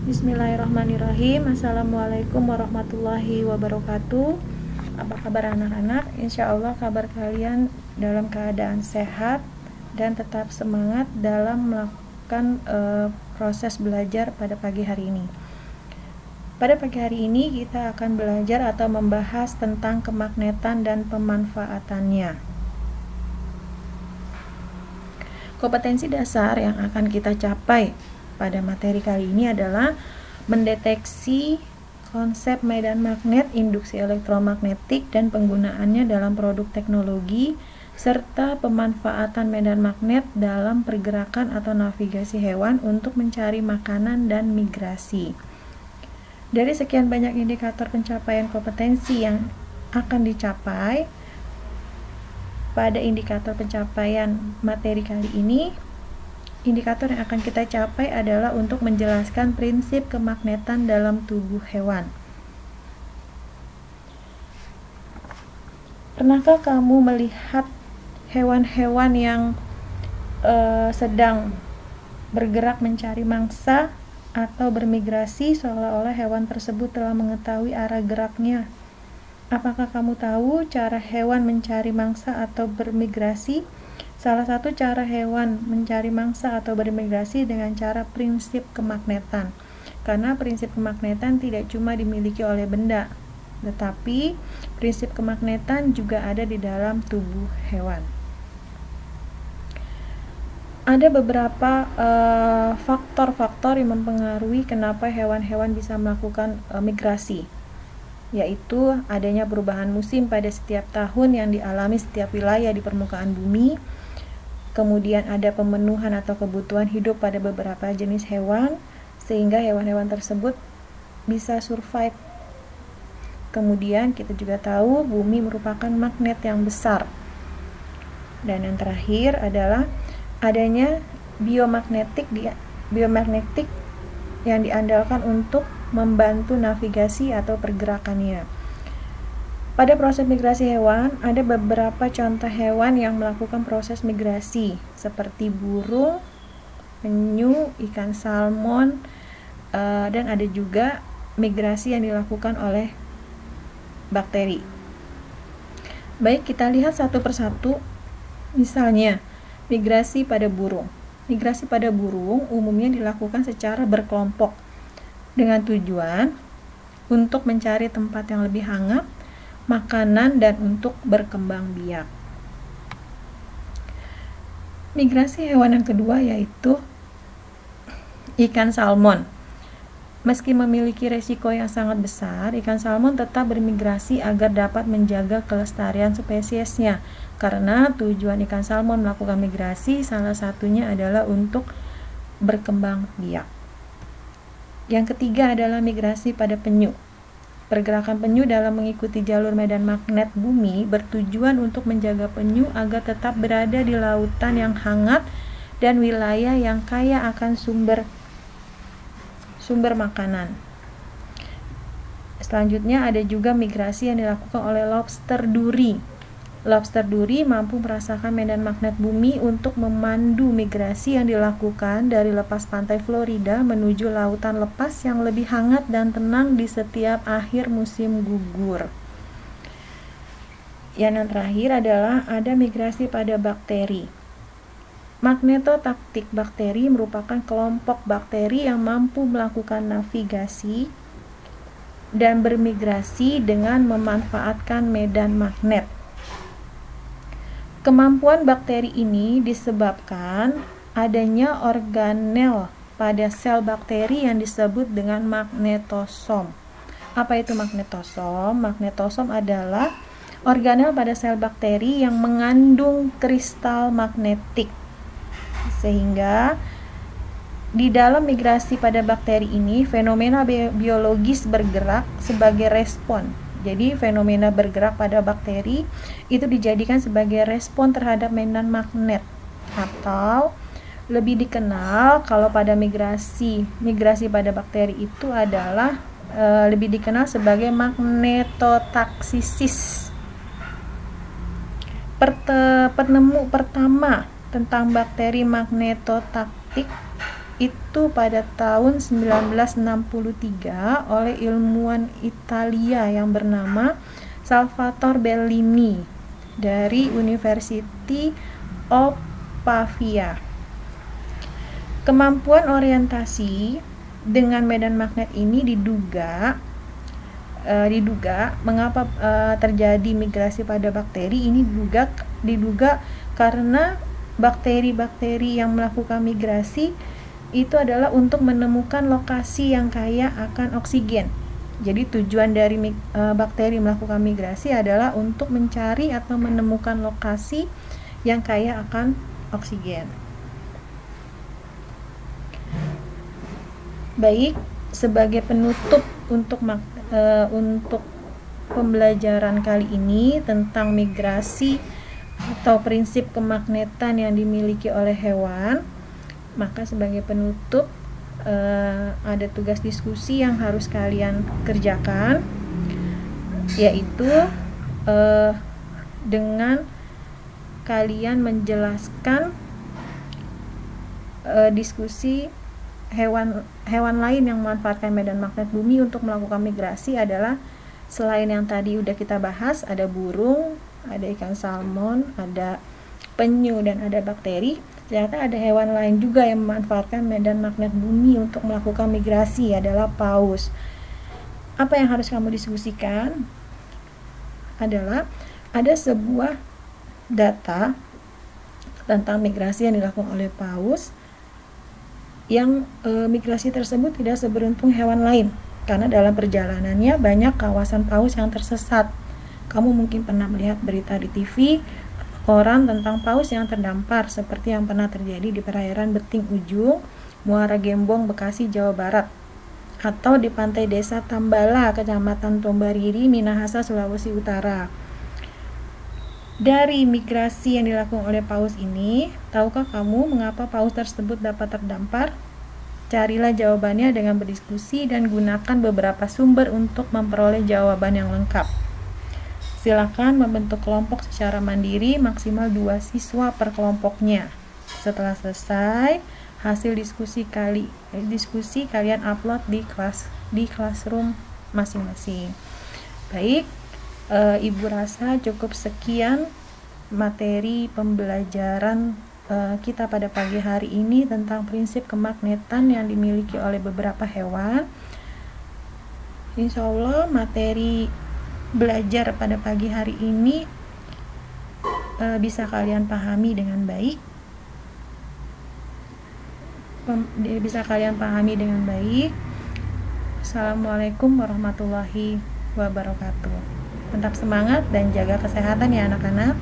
Bismillahirrahmanirrahim. Assalamualaikum warahmatullahi wabarakatuh. Apa kabar anak-anak? Insya Allah kabar kalian dalam keadaan sehat dan tetap semangat dalam melakukan proses belajar pada pagi hari ini. Pada pagi hari ini kita akan belajar atau membahas tentang kemagnetan dan pemanfaatannya. Kompetensi dasar yang akan kita capai pada materi kali ini adalah mendeteksi konsep medan magnet, induksi elektromagnetik, dan penggunaannya dalam produk teknologi, serta pemanfaatan medan magnet dalam pergerakan atau navigasi hewan untuk mencari makanan dan migrasi. Dari sekian banyak indikator pencapaian kompetensi yang akan dicapai, pada indikator pencapaian materi kali ini, indikator yang akan kita capai adalah untuk menjelaskan prinsip kemagnetan dalam tubuh hewan. Pernahkah kamu melihat hewan-hewan yang sedang bergerak mencari mangsa atau bermigrasi seolah-olah hewan tersebut telah mengetahui arah geraknya? Apakah kamu tahu cara hewan mencari mangsa atau bermigrasi? Salah satu cara hewan mencari mangsa atau bermigrasi dengan cara prinsip kemagnetan. Karena prinsip kemagnetan tidak cuma dimiliki oleh benda, tetapi prinsip kemagnetan juga ada di dalam tubuh hewan. Ada beberapa faktor-faktor yang mempengaruhi kenapa hewan-hewan bisa melakukan migrasi, yaitu adanya perubahan musim pada setiap tahun yang dialami setiap wilayah di permukaan bumi. Kemudian ada pemenuhan atau kebutuhan hidup pada beberapa jenis hewan sehingga hewan-hewan tersebut bisa survive. Kemudian kita juga tahu bumi merupakan magnet yang besar. Dan yang terakhir adalah adanya biomagnetik yang diandalkan untuk membantu navigasi atau pergerakannya. Pada proses migrasi hewan, ada beberapa contoh hewan yang melakukan proses migrasi seperti burung, penyu, ikan salmon, dan ada juga migrasi yang dilakukan oleh bakteri. Baik, kita lihat satu persatu. Misalnya, migrasi pada burung. Migrasi pada burung umumnya dilakukan secara berkelompok dengan tujuan untuk mencari tempat yang lebih hangat, makanan, dan untuk berkembang biak. Migrasi hewan yang kedua yaitu ikan salmon. Meski memiliki resiko yang sangat besar, ikan salmon tetap bermigrasi agar dapat menjaga kelestarian spesiesnya. Karena tujuan ikan salmon melakukan migrasi salah satunya adalah untuk berkembang biak. Yang ketiga adalah migrasi pada penyu. Pergerakan penyu dalam mengikuti jalur medan magnet bumi bertujuan untuk menjaga penyu agar tetap berada di lautan yang hangat dan wilayah yang kaya akan sumber makanan. Selanjutnya ada juga migrasi yang dilakukan oleh lobster duri. Lobster duri mampu merasakan medan magnet bumi untuk memandu migrasi yang dilakukan dari lepas pantai Florida menuju lautan lepas yang lebih hangat dan tenang di setiap akhir musim gugur. Yang terakhir adalah ada migrasi pada bakteri. Magnetotaktik bakteri merupakan kelompok bakteri yang mampu melakukan navigasi dan bermigrasi dengan memanfaatkan medan magnet. Kemampuan bakteri ini disebabkan adanya organel pada sel bakteri yang disebut dengan magnetosom. Apa itu magnetosom? Magnetosom adalah organel pada sel bakteri yang mengandung kristal magnetik. Sehingga di dalam migrasi pada bakteri ini, fenomena biologis bergerak sebagai respon. Jadi fenomena bergerak pada bakteri itu dijadikan sebagai respon terhadap medan magnet, atau lebih dikenal kalau pada migrasi pada bakteri itu adalah lebih dikenal sebagai magnetotaksisis. Penemu pertama tentang bakteri magnetotaktik itu pada tahun 1963 oleh ilmuwan Italia yang bernama Salvatore Bellini dari University of Pavia. Kemampuan orientasi dengan medan magnet ini diduga mengapa terjadi migrasi pada bakteri ini diduga karena bakteri-bakteri yang melakukan migrasi itu adalah untuk menemukan lokasi yang kaya akan oksigen. Jadi tujuan dari bakteri melakukan migrasi adalah untuk mencari atau menemukan lokasi yang kaya akan oksigen. Baik, sebagai penutup untuk pembelajaran kali ini tentang migrasi atau prinsip kemagnetan yang dimiliki oleh hewan, maka sebagai penutup ada tugas diskusi yang harus kalian kerjakan, yaitu dengan kalian menjelaskan diskusi hewan lain yang memanfaatkan medan magnet bumi untuk melakukan migrasi adalah, selain yang tadi udah kita bahas, ada burung, ada ikan salmon, ada penyu, dan ada bakteri. Ternyata ada hewan lain juga yang memanfaatkan medan magnet bumi untuk melakukan migrasi, adalah paus. Apa yang harus kamu diskusikan adalah ada sebuah data tentang migrasi yang dilakukan oleh paus, yang migrasi tersebut tidak seberuntung hewan lain, karena dalam perjalanannya banyak kawasan paus yang tersesat. Kamu mungkin pernah melihat berita di TV, koran tentang paus yang terdampar, seperti yang pernah terjadi di perairan Beting Ujung, Muara Gembong, Bekasi, Jawa Barat, atau di pantai desa Tambala, Kecamatan Tombariri, Minahasa, Sulawesi Utara. Dari migrasi yang dilakukan oleh paus ini, tahukah kamu mengapa paus tersebut dapat terdampar? Carilah jawabannya dengan berdiskusi dan gunakan beberapa sumber untuk memperoleh jawaban yang lengkap. Silakan membentuk kelompok secara mandiri, maksimal 2 siswa per kelompoknya. Setelah selesai, hasil diskusi kalian upload di classroom masing-masing. Baik, Ibu rasa cukup sekian materi pembelajaran kita pada pagi hari ini tentang prinsip kemagnetan yang dimiliki oleh beberapa hewan. Insya Allah materi belajar pada pagi hari ini bisa kalian pahami dengan baik. Assalamualaikum warahmatullahi wabarakatuh. Tetap semangat dan jaga kesehatan ya anak-anak.